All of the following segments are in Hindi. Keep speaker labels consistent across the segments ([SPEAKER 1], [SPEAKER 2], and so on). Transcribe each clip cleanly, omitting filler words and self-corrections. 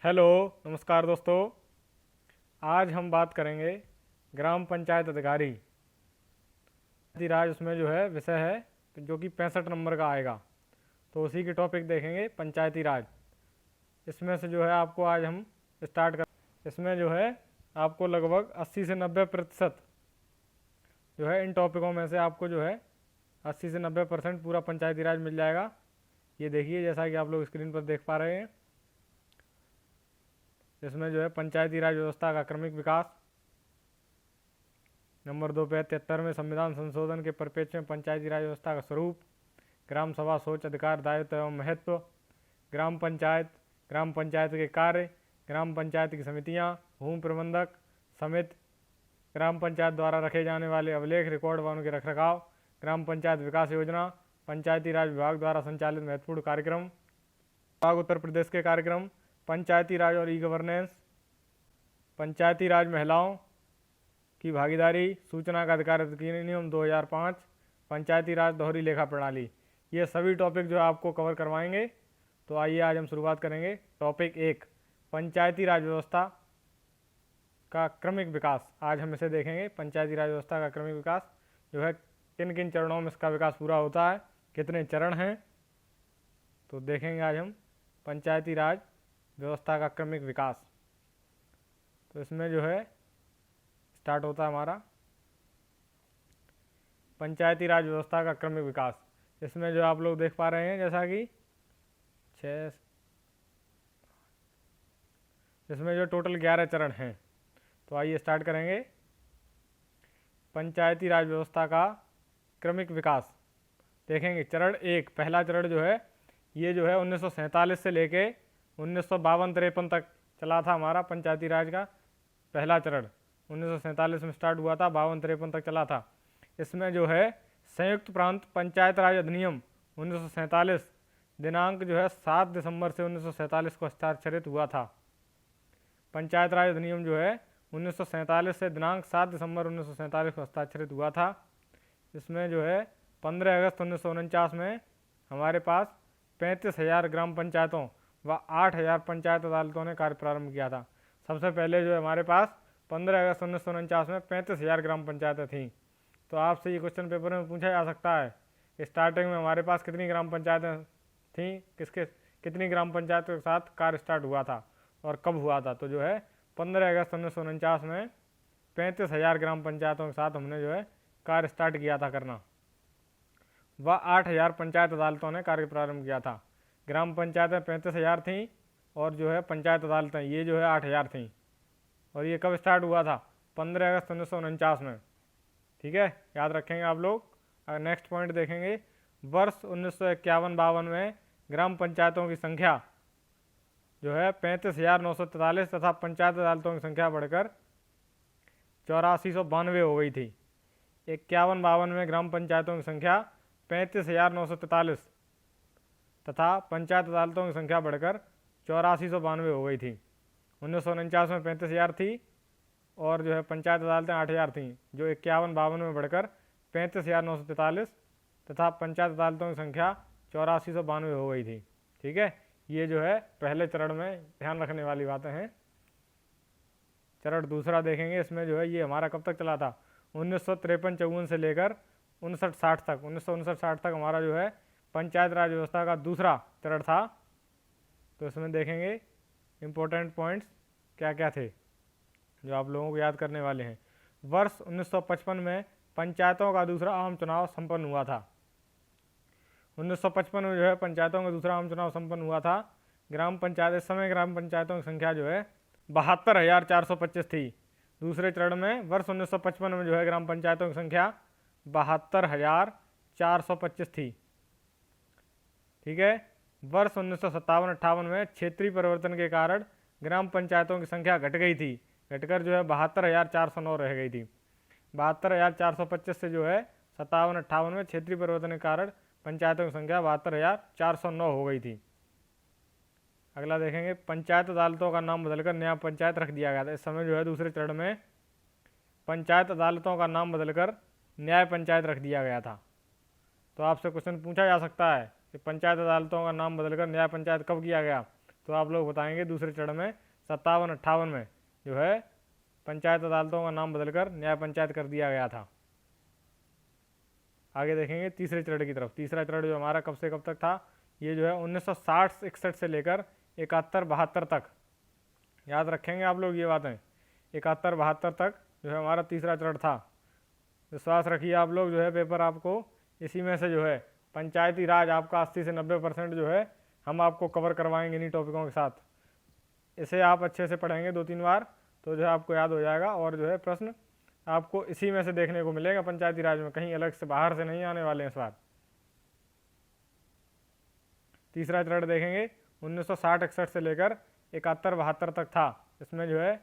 [SPEAKER 1] हेलो, नमस्कार दोस्तों। आज हम बात करेंगे ग्राम पंचायत अधिकारी राज। उसमें जो है विषय है जो कि 65 नंबर का आएगा। तो उसी के टॉपिक देखेंगे पंचायती राज। इसमें से जो है आपको आज हम स्टार्ट कर इसमें जो है आपको लगभग 80 से 90% जो है इन टॉपिकों में से आपको जो है 80 से 90% पूरा पंचायती राज मिल जाएगा। ये देखिए, जैसा कि आप लोग स्क्रीन पर देख पा रहे हैं, इसमें जो है पंचायती राज व्यवस्था का क्रमिक विकास। नंबर 2 पे 73वें संविधान संशोधन के परिप्रेक्ष्य में पंचायती राज व्यवस्था का स्वरूप, ग्राम सभा सोच, अधिकार, दायित्व एवं महत्व, ग्राम पंचायत के कार्य, ग्राम पंचायत की समितियां, भूमि प्रबंधक समिति, ग्राम पंचायत द्वारा रखे जाने वाले अभिलेख, रिकॉर्ड व उनके रखरखाव, ग्राम पंचायत विकास योजना, पंचायती राज विभाग द्वारा संचालित महत्वपूर्ण कार्यक्रम, विभाग उत्तर प्रदेश के कार्यक्रम, पंचायती राज और ई गवर्नेंस, पंचायती राज महिलाओं की भागीदारी, सूचना का अधिकार अधिनियम 2005, पंचायती राज दोहरी लेखा प्रणाली। ये सभी टॉपिक जो आपको कवर करवाएंगे। तो आइए आज हम शुरुआत करेंगे। टॉपिक 1, पंचायती राज व्यवस्था का क्रमिक विकास। आज हम इसे देखेंगे। पंचायती राज व्यवस्था का क्रमिक विकास जो है किन किन चरणों में इसका विकास पूरा होता है, कितने चरण हैं, तो देखेंगे आज हम पंचायती राज व्यवस्था का क्रमिक विकास। तो इसमें जो है स्टार्ट होता है हमारा पंचायती राज व्यवस्था का क्रमिक विकास। इसमें जो आप लोग देख पा रहे हैं, जैसा कि 6 इसमें जो टोटल 11 चरण हैं। तो आइए स्टार्ट करेंगे। पंचायती राज व्यवस्था का क्रमिक विकास देखेंगे। चरण 1, पहला चरण जो है ये जो है 1947 से लेके 1952-53 तक चला था हमारा पंचायती राज का पहला चरण। 1947 में स्टार्ट हुआ था, 52-53 तक चला था। इसमें जो है संयुक्त प्रांत पंचायत राज अधिनियम 1947 दिनांक जो है 7 दिसंबर से 1947 को हस्ताक्षरित हुआ था। पंचायत राज अधिनियम जो है 1947 से दिनांक 7 दिसंबर 1947 को हस्ताक्षरित हुआ था। इसमें जो है 15 अगस्त 1949 में हमारे पास 35,000 ग्राम पंचायतों व 8,000 पंचायत अदालतों ने कार्य प्रारंभ किया था। सबसे पहले जो है हमारे पास 15 अगस्त 1949 में 35,000 ग्राम पंचायतें थीं। तो आपसे ये क्वेश्चन पेपर में पूछा जा सकता है, स्टार्टिंग में हमारे पास कितनी ग्राम पंचायतें थीं, कितनी ग्राम पंचायतों के साथ कार्य स्टार्ट हुआ था और कब हुआ था। तो जो है 15 अगस्त 1949 में 35,000 ग्राम पंचायतों के साथ हमने जो है कार्य स्टार्ट किया था करना। वह 8,000 पंचायत अदालतों ने कार्य प्रारंभ किया था। ग्राम पंचायतें 35,000 थीं और जो है पंचायत अदालतें ये जो है 8,000 थीं। और ये कब स्टार्ट हुआ था? 15 अगस्त 1949 में। ठीक है, याद रखेंगे आप लोग। नेक्स्ट पॉइंट देखेंगे। वर्ष 1951-52 में ग्राम पंचायतों की संख्या जो है 35,943 तथा पंचायत अदालतों की संख्या बढ़कर 8492 हो गई थी। 51-52 में ग्राम पंचायतों की संख्या 35,943 तथा पंचायत अदालतों की संख्या बढ़कर 8492 हो गई थी। 1949 में 35,000 थी और जो है पंचायत अदालतें 8,000 थीं, जो 51-52 में बढ़कर 35,943 तथा पंचायत अदालतों की संख्या 8492 हो गई थी। ठीक है, ये जो है पहले चरण में ध्यान रखने वाली बातें हैं। चरण दूसरा देखेंगे। इसमें जो है ये हमारा कब तक चला था? 1953-54 से लेकर 59-60 तक। 1959-60 तक हमारा जो है पंचायत राज व्यवस्था का दूसरा चरण था। तो इसमें देखेंगे इम्पोर्टेंट पॉइंट्स क्या क्या थे जो आप लोगों को याद करने वाले हैं। वर्ष 1955 में पंचायतों का दूसरा आम चुनाव संपन्न हुआ था। 1955 में जो है पंचायतों का दूसरा आम चुनाव संपन्न हुआ था। ग्राम पंचायत इस समय ग्राम पंचायतों की संख्या जो है 72,425 थी। दूसरे चरण में वर्ष 1955 में जो है ग्राम पंचायतों की संख्या 72,425 थी। ठीक है, वर्ष 1957-58 में क्षेत्रीय परिवर्तन के कारण ग्राम पंचायतों की संख्या घट गई थी, घटकर जो है 72,409 रह गई थी। 72,425 से जो है 57-58 में क्षेत्रीय परिवर्तन के कारण पंचायतों की संख्या 72,409 हो गई थी। अगला देखेंगे। पंचायत अदालतों का नाम बदलकर न्याय पंचायत रख दिया गया था। इस समय जो है दूसरे चरण में पंचायत अदालतों का नाम बदलकर न्याय पंचायत रख दिया गया था। तो आपसे क्वेश्चन पूछा जा सकता है कि पंचायत अदालतों का नाम बदलकर न्याय पंचायत कब किया गया? तो आप लोग बताएंगे दूसरे चरण में 57-58 में जो है पंचायत अदालतों का नाम बदलकर न्याय पंचायत कर दिया गया था। आगे देखेंगे तीसरे चरण की तरफ। तीसरा चरण जो हमारा कब से कब तक था, ये जो है 1960-61 से लेकर 71-72 तक। याद रखेंगे आप लोग ये बातें, 71-72 तक जो है हमारा तीसरा चरण था। विश्वास रखिए आप लोग, जो है पेपर आपको इसी में से जो है पंचायती राज आपका 80 से 90% जो है हम आपको कवर करवाएंगे इन्हीं टॉपिकों के साथ। इसे आप अच्छे से पढ़ेंगे 2-3 बार तो जो है आपको याद हो जाएगा, और जो है प्रश्न आपको इसी में से देखने को मिलेगा पंचायती राज में, कहीं अलग से बाहर से नहीं आने वाले हैं इस बार। तीसरा चरण देखेंगे 1960-61 से लेकर 71-72 तक था। इसमें जो है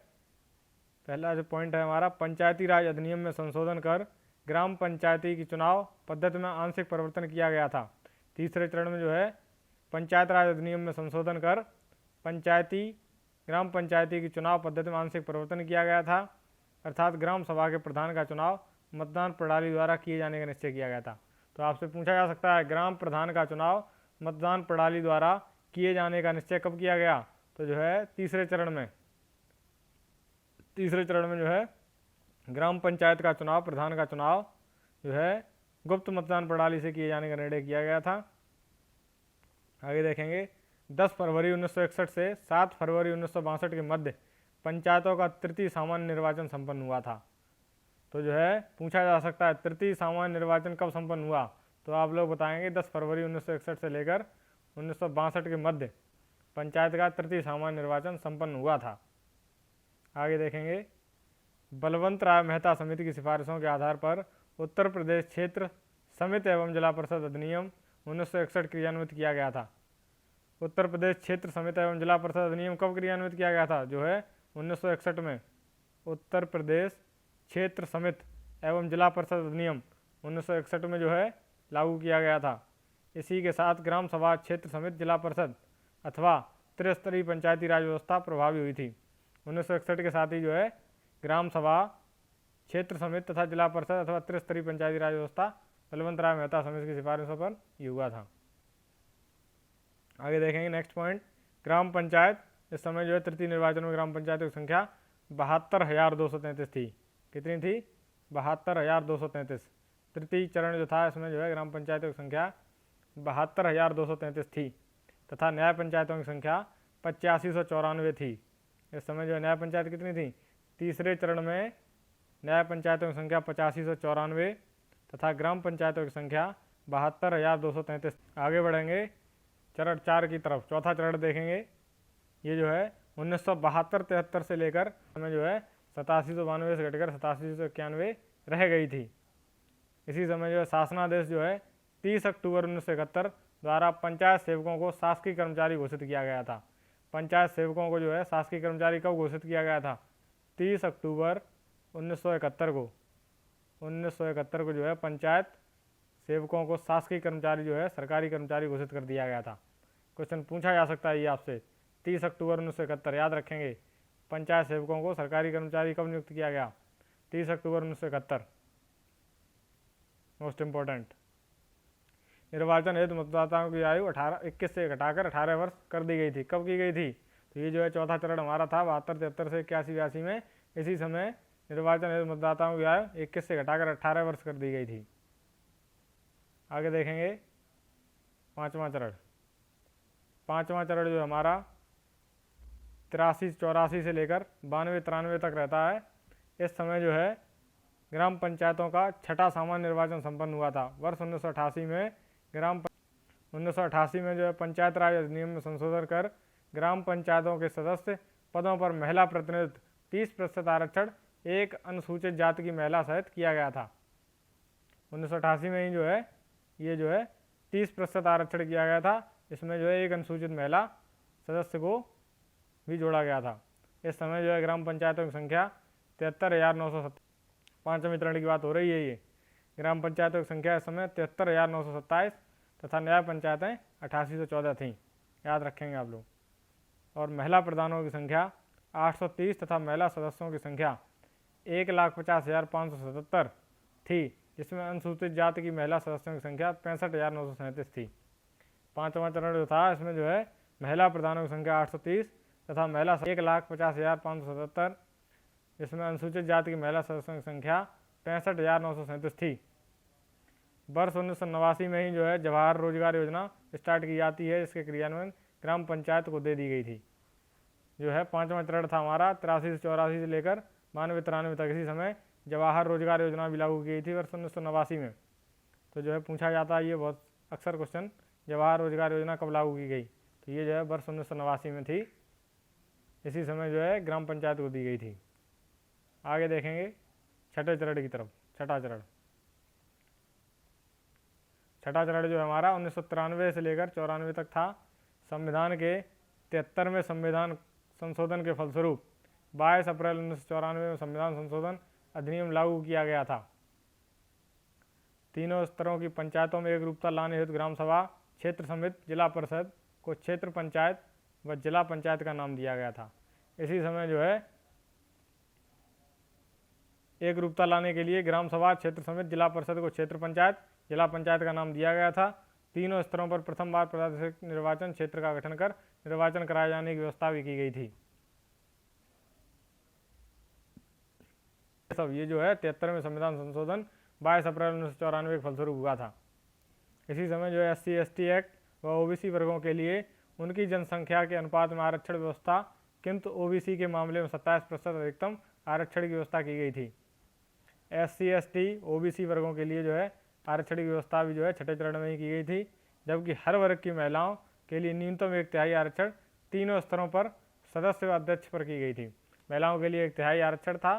[SPEAKER 1] पहला जो पॉइंट है हमारा, पंचायती राज अधिनियम में संशोधन कर ग्राम पंचायती की चुनाव पद्धति में आंशिक परिवर्तन किया गया था। तीसरे चरण में जो है पंचायत राज अधिनियम में संशोधन कर ग्राम पंचायती की चुनाव पद्धति में आंशिक परिवर्तन किया गया था, अर्थात ग्राम सभा के प्रधान का चुनाव मतदान प्रणाली द्वारा किए जाने का निश्चय किया गया था। तो आपसे पूछा जा सकता है ग्राम प्रधान का चुनाव मतदान प्रणाली द्वारा किए जाने का निश्चय कब किया गया, तो जो है तीसरे चरण में। तीसरे चरण में जो है ग्राम पंचायत का चुनाव, प्रधान का चुनाव जो है गुप्त मतदान प्रणाली से किए जाने का निर्णय किया गया था। आगे देखेंगे 10 फरवरी 1961 से 7 फरवरी 1962 के मध्य पंचायतों का तृतीय सामान्य निर्वाचन संपन्न हुआ था। तो जो है पूछा जा सकता है तृतीय सामान्य निर्वाचन कब संपन्न हुआ, तो आप लोग बताएंगे 10 फरवरी 1961 से लेकर 1962 के मध्य पंचायत का तृतीय सामान्य निर्वाचन संपन्न हुआ था। आगे देखेंगे बलवंत राय मेहता समिति की सिफारिशों के आधार पर उत्तर प्रदेश क्षेत्र समिति एवं जिला परिषद अधिनियम 1961 क्रियान्वित किया गया था। उत्तर प्रदेश क्षेत्र समिति एवं जिला परिषद अधिनियम कब क्रियान्वित किया गया था, जो है 1961 में। उत्तर प्रदेश क्षेत्र समिति एवं जिला परिषद अधिनियम 1961 में जो है लागू किया गया था। इसी के साथ ग्राम सभा, क्षेत्र समिति, जिला परिषद अथवा त्रिस्तरीय पंचायती राज व्यवस्था प्रभावी हुई थी। 1961 के साथ ही जो है ग्राम सभा, क्षेत्र समिति तथा जिला परिषद अथवा त्रिस्तरीय पंचायती राज व्यवस्था बलवंत राय मेहता समिति की सिफारिशों पर ये हुआ था। आगे देखेंगे नेक्स्ट पॉइंट, ग्राम पंचायत। इस समय जो है तृतीय निर्वाचन में ग्राम पंचायतों की संख्या 72,233 थी। कितनी थी? 72,233। तृतीय चरण जो था इसमें जो है ग्राम पंचायतों की संख्या 72,233 थी तथा न्याय पंचायतों की संख्या 8594 थी। इस समय जो है न्याय पंचायत कितनी थी? तीसरे चरण में न्याय पंचायतों की संख्या 8594 तथा ग्राम पंचायतों की संख्या 72,233। आगे बढ़ेंगे चरण 4 की तरफ। चौथा चरण देखेंगे, ये जो है 1972-73 से लेकर हमें जो है 8792 से घटकर 8791 रह गई थी। इसी समय जो है शासनादेश जो है 30 अक्टूबर 1971 द्वारा पंचायत सेवकों को शासकीय कर्मचारी घोषित किया गया था। पंचायत सेवकों को जो है शासकीय कर्मचारी कब घोषित किया गया था? 30 अक्टूबर 1971 को। 1971 को जो है पंचायत सेवकों को शासकीय कर्मचारी जो है सरकारी कर्मचारी घोषित कर दिया गया था। क्वेश्चन पूछा जा सकता है ये आपसे, 30 अक्टूबर 1971 याद रखेंगे। पंचायत सेवकों को सरकारी कर्मचारी कब नियुक्त किया गया? 30 अक्टूबर 1971। Most important. निर्वाचन हेतु मतदाताओं की आयु 21 से घटाकर 18 वर्ष कर दी गई थी। कब की गई थी? तो ये जो है चौथा चरण हमारा था 72-73 से 81-82 में। इसी समय निर्वाचन हेतु मतदाताओं की आयु 21 से घटाकर 18 वर्ष कर दी गई थी। आगे देखेंगे पांचवा चरण। पांचवा चरण जो हमारा 83-84 से लेकर 92-93 तक रहता है। इस समय जो है ग्राम पंचायतों का छठा सामान्य निर्वाचन संपन्न हुआ था। वर्ष 1988 में 1988 में जो है पंचायत राज अधिनियम में संशोधन कर ग्राम पंचायतों के सदस्य पदों पर महिला प्रतिनिधित्व 30% आरक्षण एक अनुसूचित जाति की महिला सहित किया गया था। 1988 में ही जो है ये जो है 30% आरक्षण किया गया था। इसमें जो है एक अनुसूचित महिला सदस्य को भी जोड़ा गया था। इस समय जो है ग्राम पंचायतों की संख्या 73,927। पांचवें चरण की बात हो रही है ये। ग्राम पंचायतों की संख्या इस समय 73,927 तथा न्याय पंचायतें 8814 थीं। याद रखेंगे आप लोग। और महिला प्रधानों की संख्या 830 तथा महिला सदस्यों की संख्या 1,50,577 थी, जिसमें अनुसूचित जाति की महिला सदस्यों की संख्या 65,937 थी। पांचवा चरण जो था इसमें जो है महिला प्रधानों की संख्या 830 तथा महिला 1,50,577। इसमें अनुसूचित जाति की महिला सदस्यों की संख्या 65,937 थी। वर्ष 1989 में ही जो है जवाहर रोजगार योजना स्टार्ट की जाती है, जिसके क्रियान्वयन ग्राम पंचायत को दे दी गई थी। जो है 5वां चरण था हमारा 83 से 84 से लेकर 92-93 तक। इसी समय जवाहर रोजगार योजना भी लागू की गई थी वर्ष 1989 में। तो जो है पूछा जाता है ये बहुत अक्सर क्वेश्चन, जवाहर रोजगार योजना कब लागू की गई, तो ये जो है वर्ष 1989 में थी। इसी समय जो है ग्राम पंचायत को दी गई थी। आगे देखेंगे छठे चरण की तरफ। छठा चरण जो है हमारा 1993 से लेकर 94 तक था। संविधान के 73वें संविधान संशोधन के फलस्वरूप 22 अप्रैल 1994 में संविधान संशोधन अधिनियम लागू किया गया था। तीनों स्तरों की पंचायतों में एक रूपता लाने हेतु ग्राम सभा, क्षेत्र समिति, जिला परिषद को क्षेत्र पंचायत व जिला पंचायत का नाम दिया गया था। इसी समय जो है एक रूपता लाने के लिए ग्राम सभा, क्षेत्र समिति, जिला परिषद को क्षेत्र पंचायत, जिला पंचायत का नाम दिया गया था। तीनों स्तरों पर प्रथम बार प्रादेशिक निर्वाचन क्षेत्र का गठन कर निर्वाचन कराए जाने की व्यवस्था भी की गई थी। सब ये जो है 73वें संविधान संशोधन 22 अप्रैल 1994 के फलस्वरूप हुआ था। इसी समय जो है SC ST एक्ट व OBC वर्गों के लिए उनकी जनसंख्या के अनुपात में आरक्षण व्यवस्था, किंतु OBC के मामले में 27% अधिकतम आरक्षण की व्यवस्था की गई थी। SC ST OBC वर्गों के लिए जो है आरक्षण की व्यवस्था भी जो है छठे चरण में ही की गई थी, जबकि हर वर्ग की महिलाओं के लिए न्यूनतम 1/3 आरक्षण तीनों स्तरों पर सदस्य व अध्यक्ष पर की गई थी। महिलाओं के लिए 1/3 आरक्षण था,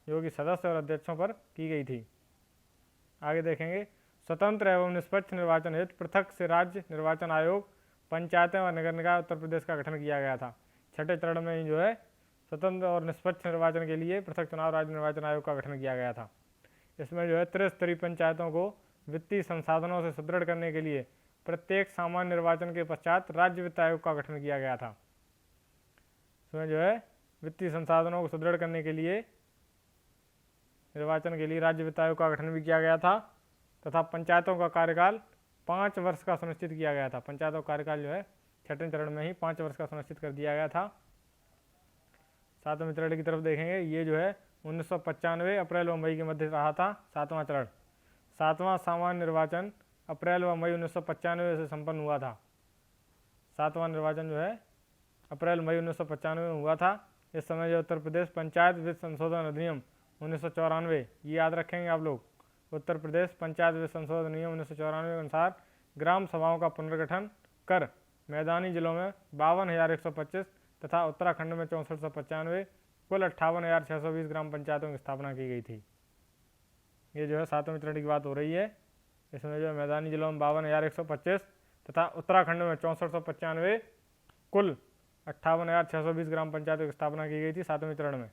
[SPEAKER 1] जो कि सदस्य और अध्यक्षों पर की गई थी। आगे देखेंगे स्वतंत्र एवं निष्पक्ष निर्वाचन हेतु पृथक से राज्य निर्वाचन आयोग, पंचायतें और नगर निकाय उत्तर प्रदेश का गठन किया गया था। छठे चरण में ही जो है स्वतंत्र और निष्पक्ष निर्वाचन के लिए पृथक चुनाव राज्य निर्वाचन आयोग का गठन किया गया था। इसमें जो है त्रिस्तरीय पंचायतों को वित्तीय संसाधनों से सुदृढ़ करने के लिए प्रत्येक सामान्य निर्वाचन के पश्चात राज्य वित्त आयोग का गठन किया गया था। इसमें जो है वित्तीय संसाधनों को सुदृढ़ करने के लिए निर्वाचन के लिए राज्य वित्त आयोग का गठन भी किया गया था तथा पंचायतों का कार्यकाल 5 वर्ष का सुनिश्चित किया गया था। पंचायतों का कार्यकाल जो है छठे चरण में ही 5 वर्ष का सुनिश्चित कर दिया गया था। 7वें चरण की तरफ देखेंगे, ये जो है 1995 अप्रैल व मई के मध्य रहा था। 7वां चरण 7वां सामान्य निर्वाचन अप्रैल व मई 1995 से संपन्न हुआ था। 7वां निर्वाचन जो है अप्रैल मई 1995 में हुआ था। इस समय जो उत्तर प्रदेश पंचायत वित्त संशोधन अधिनियम 1994, ये याद रखेंगे आप लोग, उत्तर प्रदेश पंचायत वित्त संशोधन अधिनियम 1994 के अनुसार ग्राम सभाओं का पुनर्गठन कर मैदानी जिलों में 52,125 तथा उत्तराखंड में 6495 कुल 58,620 ग्राम पंचायतों की स्थापना की गई थी। ये जो है 7वें चरण की बात हो रही है। इसमें जो है मैदानी जिलों में 52,125 तथा उत्तराखंड में 6495 कुल 58,620 ग्राम पंचायतों की स्थापना की गई थी 7वें चरण में।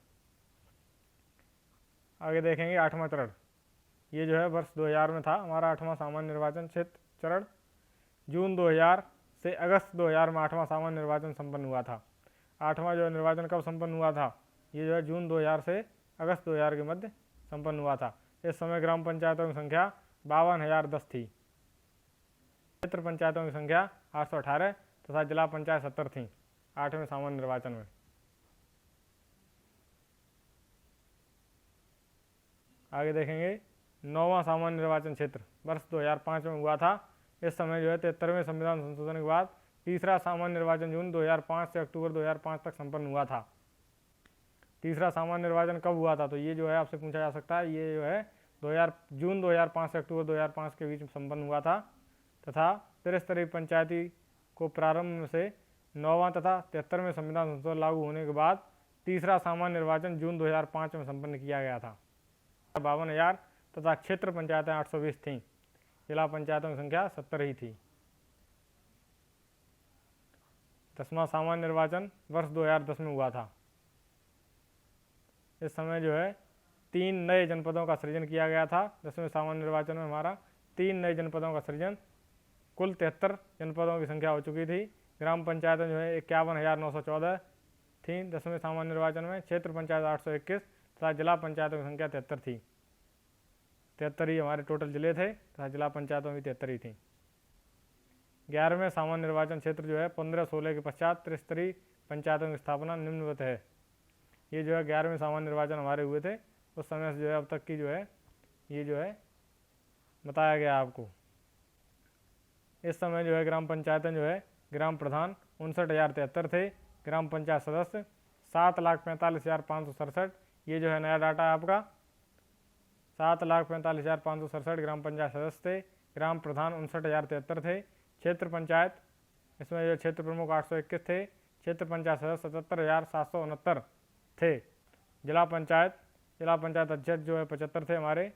[SPEAKER 1] आगे देखेंगे 8वां चरण, ये जो है वर्ष 2000 में था हमारा 8वां सामान्य निर्वाचन क्षेत्र चरण। जून 2000 से अगस्त 2000 में 8वां सामान्य निर्वाचन संपन्न हुआ था। 8वां जो निर्वाचन कब संपन्न हुआ था, ये जो है जून 2000 से अगस्त 2000 के मध्य संपन्न हुआ था। इस समय ग्राम पंचायतों की संख्या 52,010 थी। क्षेत्र पंचायतों की संख्या 818 तथा जिला पंचायत 70 थी 8वें सामान्य निर्वाचन में। आगे देखेंगे 9वां सामान्य निर्वाचन क्षेत्र वर्ष 2005 में हुआ था। इस समय जो है 73वें संविधान संशोधन के बाद तीसरा सामान्य निर्वाचन जून 2005 से अक्टूबर 2005 तक संपन्न हुआ था। तीसरा सामान्य निर्वाचन कब हुआ था, तो ये जो है आपसे पूछा जा सकता है। ये जो है जून 2005 से अक्टूबर 2005 के बीच में संपन्न हुआ था तथा त्रिस्तरीय पंचायती को प्रारंभ से 9वां तथा 73वें संविधान संशोधन लागू होने के बाद तीसरा सामान्य निर्वाचन जून 2005 में संपन्न किया गया था। 52,000 तथा क्षेत्र पंचायतें 820 थीं। जिला पंचायतों की संख्या 70 ही थी। 10वां सामान्य निर्वाचन वर्ष 2010 में हुआ था। इस समय जो है 3 नए जनपदों का सृजन किया गया था। 10वें सामान्य निर्वाचन में हमारा 3 नए जनपदों का सृजन, कुल 73 जनपदों की संख्या हो चुकी थी। ग्राम पंचायतें जो है 51,914 थी 10वें सामान्य निर्वाचन में। क्षेत्र पंचायत 821 तथा जिला पंचायतों की संख्या 73 थी। 73 ही हमारे टोटल जिले थे तथा जिला पंचायतों की 73 ही थी। 11वें सामान्य निर्वाचन क्षेत्र जो है 1516 के पश्चात त्रिस्तरीय पंचायतों की स्थापना निम्नवत है। ये जो है 11वें सामान्य निर्वाचन हमारे हुए थे, उस समय से जो है अब तक की जो है ये जो है बताया गया आपको। इस समय जो है ग्राम पंचायतें जो है ग्राम प्रधान 59,073 थे, ग्राम पंचायत सदस्य 7,45,567। ये जो है नया डाटा है आपका, 7,45,567 ग्राम पंचायत सदस्य थे, ग्राम प्रधान 59,073 थे। क्षेत्र पंचायत इसमें जो क्षेत्र प्रमुख 821 थे, क्षेत्र पंचायत सदस्य 77,769 थे। जिला पंचायत अध्यक्ष जो है 75 थे हमारे,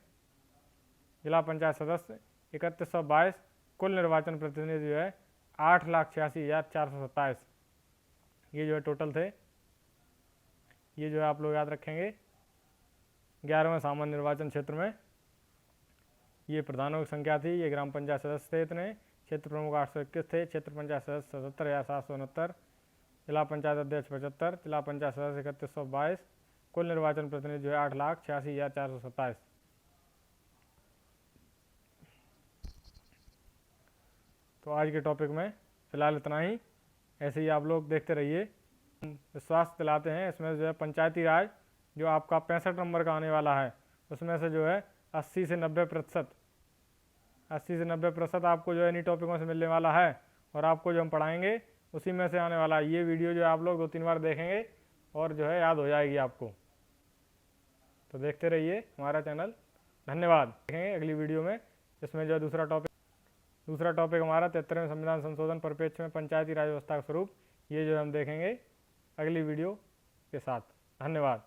[SPEAKER 1] जिला पंचायत सदस्य 3122, कुल निर्वाचन प्रतिनिधि जो है 8,86,427। ये जो है टोटल थे। ये जो है आप लोग याद रखेंगे 11वें सामान्य निर्वाचन क्षेत्र में ये प्रधानों की संख्या थी, ये ग्राम पंचायत सदस्य थे इतने, क्षेत्र प्रमुख 821 थे, क्षेत्र पंचायत सदस्य 77,769, जिला पंचायत अध्यक्ष 75, जिला पंचायत सदस्य 3122, कुल निर्वाचन प्रतिनिधि जो है 8,86,427। तो आज के टॉपिक में फ़िलहाल इतना ही। ऐसे ही आप लोग देखते रहिए। विश्वास दिलाते हैं इसमें जो है पंचायती राज जो आपका 65 नंबर का आने वाला है, उसमें से जो है 80 से 90% आपको जो है इन्हीं टॉपिकों से मिलने वाला है, और आपको जो हम पढ़ाएंगे उसी में से आने वाला है। ये वीडियो जो आप लोग 2-3 बार देखेंगे और जो है याद हो जाएगी आपको। तो देखते रहिए हमारा चैनल। धन्यवाद। देखेंगे अगली वीडियो में, इसमें जो है दूसरा टॉपिक हमारा 73वें संविधान संशोधन परिप्रेक्ष्य में पंचायती राज व्यवस्था का स्वरूप, ये जो हम देखेंगे अगली वीडियो के साथ। धन्यवाद।